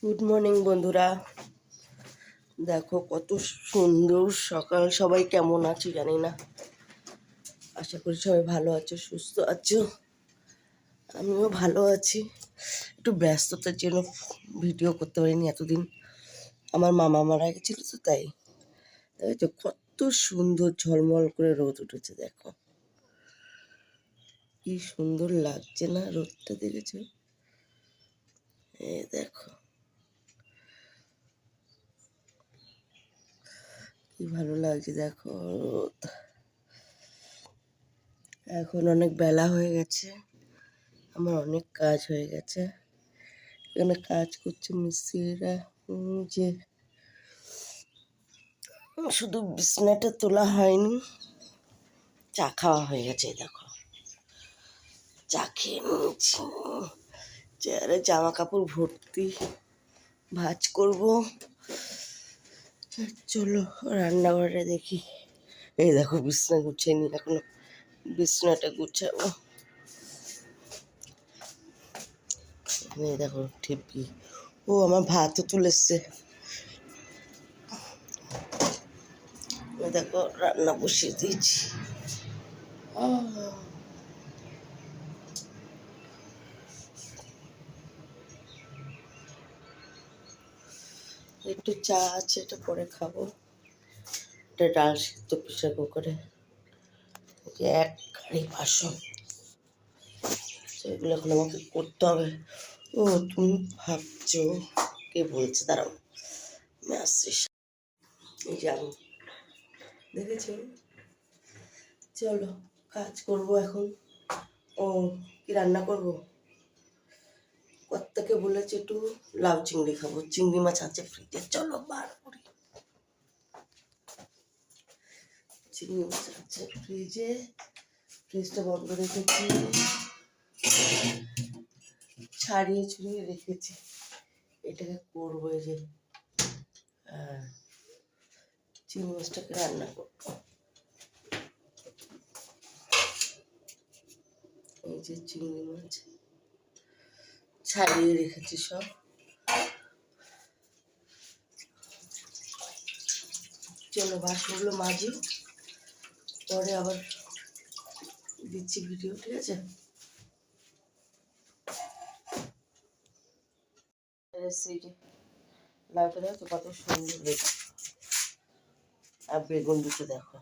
Good morning বন্ধুরা, দেখো কত সুন্দর সকাল। সবাই কেমন আছো জানি না, আশা করি সবাই ভালো আছো, সুস্থ আছো। আমিও ভালো আছি। একটু ব্যস্ততার জন্য ভিডিও করতে পারিনি এতদিন। আমার মামা মারা গেছিল তো, তাই তো কত সুন্দর ঝলমল করে রোদ উঠেছে। দেখো কি সুন্দর লাগছে না রোদটা, দেখেছো? এই দেখো কি ভালো লাগছে, দেখো রোদ। এখন অনেক বেলা হয়ে গেছে, আমার অনেক কাজ হয়ে গেছে। এখানে কাজ করছে মিস্ত্রিরা। যে শুধু বিছনাটা তোলা হয়নি, চা খাওয়া হয়ে গেছে। দেখো চা খেয়ে নিয়েছি, চেয়ারে জামা কাপড় ভর্তি, ভাঁজ করব। চলো রান্নাঘরে দেখি। এই দেখো বিছনা গুছিয়ে নি, এখনো বিছনাটা গুছাবো। এই দেখো ঠিপি, ও আমার ভাতও তুলেছে। দেখো রান্না বসিয়ে দিয়েছি। একটু চা আছে, এটা পরে খাবো। এটা ডাল সিদ্ধ প্রেসার কুকারে, এক গাড়ি বাসন, সেগুলো এখন আমাকে করতে হবে। ও তুমি ভাবছো কে বলছে, দাঁড়াও আমি আসছি। এই যে আমি, দেখেছো? চলো কাজ করবো এখন। ও কি রান্না করবো? কর্তাকে বলেছে একটু লাউ চিংড়ি খাবো, চিংড়ি মাছ আছে ফ্রিজে, চলো বার করি। চিংড়ি মাছ আছে ফ্রিজে, ফ্রিজটা বন্ধ রেখেছি, ছাড়িয়ে ছড়িয়ে রেখেছি। এটাকে করবো, এই যে চিংড়ি মাছটাকে রান্না করবো। এই যে চিংড়ি মাছ ছাড়িয়ে রেখেছি সব। চলো বাসনগুলো মাজি, পরে আবার দিচ্ছি ভিডিও, ঠিক আছে? লাউটা দেখো কত সুন্দর লেগে, আর বেগুন দুটো দেখো,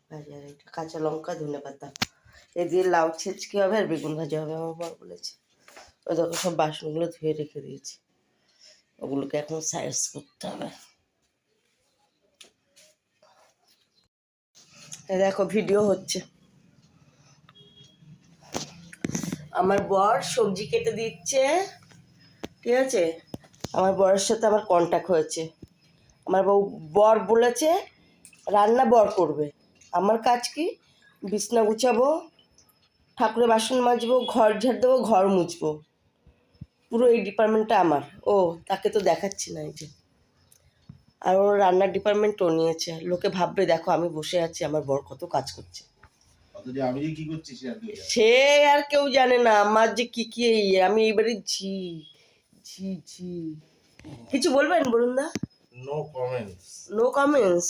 ভাজা কাঁচা লঙ্কা ধনে পাতা, এই দিয়ে লাউ ছেঁচকি হবে আর বেগুন ভাজা হবে। আমার বর বলেছে। ওই দেখো সব বাসনগুলো ধুয়ে রেখে দিয়েছি, ওগুলোকে এখন সাইজ করতে হবে। দেখো ভিডিও হচ্ছে, আমার বর সবজি কেটে দিচ্ছে, ঠিক আছে? আমার বরের সাথে আমার কন্ট্যাক্ট হয়েছে। আমার বর বলেছে রান্না বর করবে, আমার কাজ কি? বিছনা গুছাবো, ঠাকুরের বাসন মাজবো, ঘর ঝাড় দেবো, ঘর মুছবো, পুরো এই ডিপার্টমেন্টটা আমার। ও তাকে তো দেখাচ্ছি না, এই যে। আর ওর রান্নার ডিপার্টমেন্ট ও নিয়েছে। লোকে ভাববে দেখো আমি বসে আছি, আমার বর কত কাজ করছে। সে আর কেউ জানে না আমার যে কি কি। আমি এইবারে ঝি ঝি ঝি। কিছু বলবেন বরুণ দা? No comments. No comments.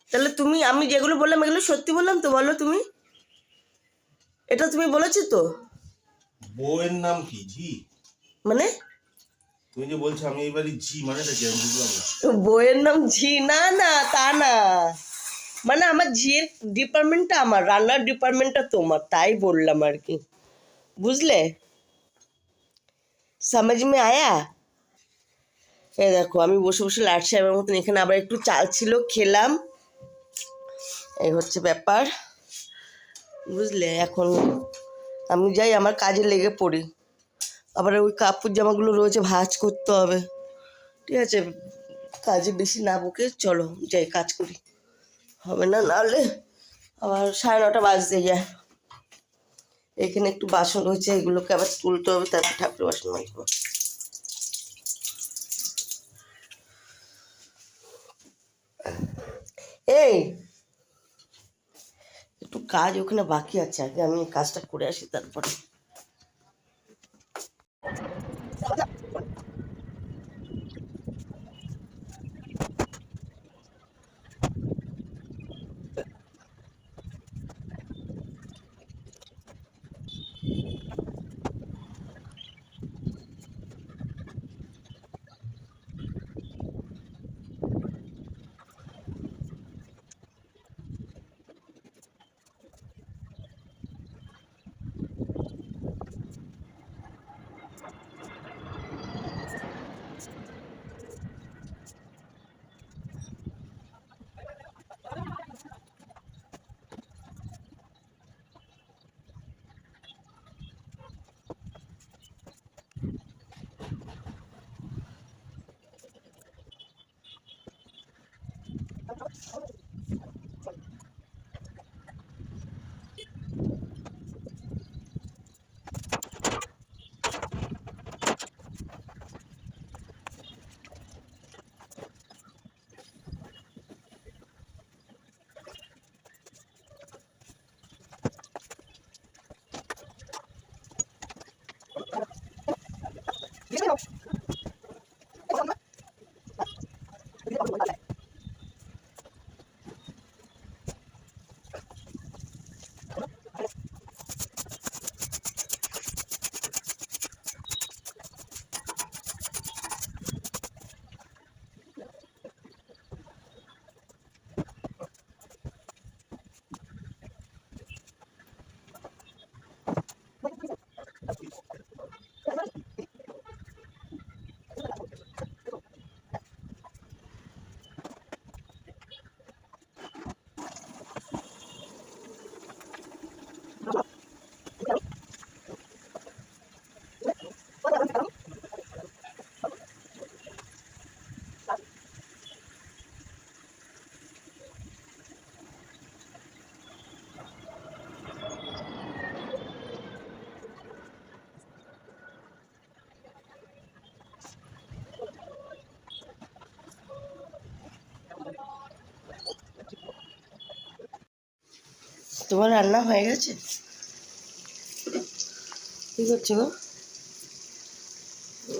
তাহলে তুমি, আমি যেগুলো বললাম এগুলো সত্যি বললাম তো? বলো তুমি, এটা তুমি বলেছো তো? বউয়ের নাম কি? ঝি? মানে তুমি যে বলছো আমি এবারে ঝি, মানে এটা কি আমি বুঝলাম না। বইয়ের নাম ঝি? না না, তা না, মানে আমার ঝিয়ের ডিপার্টমেন্টটা আমার, রান্নার ডিপার্টমেন্টটা তোমার, তাই বললাম আর কি, বুঝলে? সমাজ মে আয়া? এই দেখো আমি বসে বসে লাট সাহেবের মতন এখানে আবার একটু চাল ছিল, খেলাম। এই হচ্ছে ব্যাপার, বুঝলে? এখন আমি যাই, আমার কাজে লেগে পড়ি। আবার ওই কাপড় জামাগুলো রয়েছে, ভাঁজ করতে হবে, ঠিক আছে? কাজে বেশি না বকে চলো যাই, কাজ করি, হবে না নাহলে আবার 9:30 বাজতে যায়। এখানে একটু বাসন রয়েছে, এগুলোকে আবার তুলতে হবে, তারপর ঠাকুরের বাসন মাজবো। এই একটু কাজ ওখানে বাকি আছে, আগে আমি কাজটা করে আসি তারপরে। তোমার রান্না হয়ে গেছে? কি করছো গো?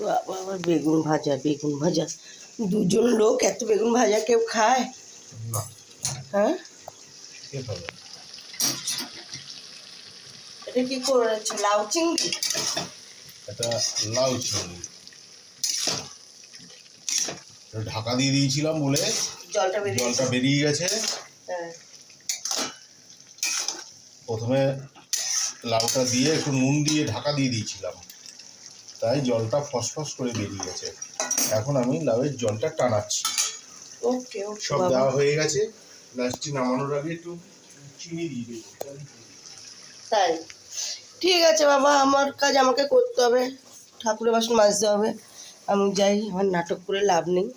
বাবা, আবার বেগুন ভাজা, বেগুন ভাজা। দুজন লোক এত বেগুন ভাজা কেউ খায়? না, হ্যাঁ, কে খাবে? এটা কি করেছো? লাউ চিংড়ি? এটা লাউ চিংড়ি। এটা ঢাকা দিয়ে দিয়েছিলাম বলে জলটা বেরিয়ে জলটা বেরিয়ে গেছে। হ্যাঁ। প্রথমে লাউটা দিয়ে একটু নুন দিয়ে ঢাকা দিয়ে দিয়েছিলাম, তাই জলটা ফসফস করে বেরিয়ে গেছে। এখন আমি লাউয়ের জলটা টানাচ্ছি। ওকে ওকে সব বাবা। দেওয়া হয়ে গেছে, লাস্টে নামানোর আগে একটু চিনি দিয়ে দেবো। তাই ঠিক আছে বাবা, আমার কাজ আমাকে করতে হবে, ঠাকুরের বাসন মাজতে হবে। আমি যাই, আমার নাটক করে লাভ নেই।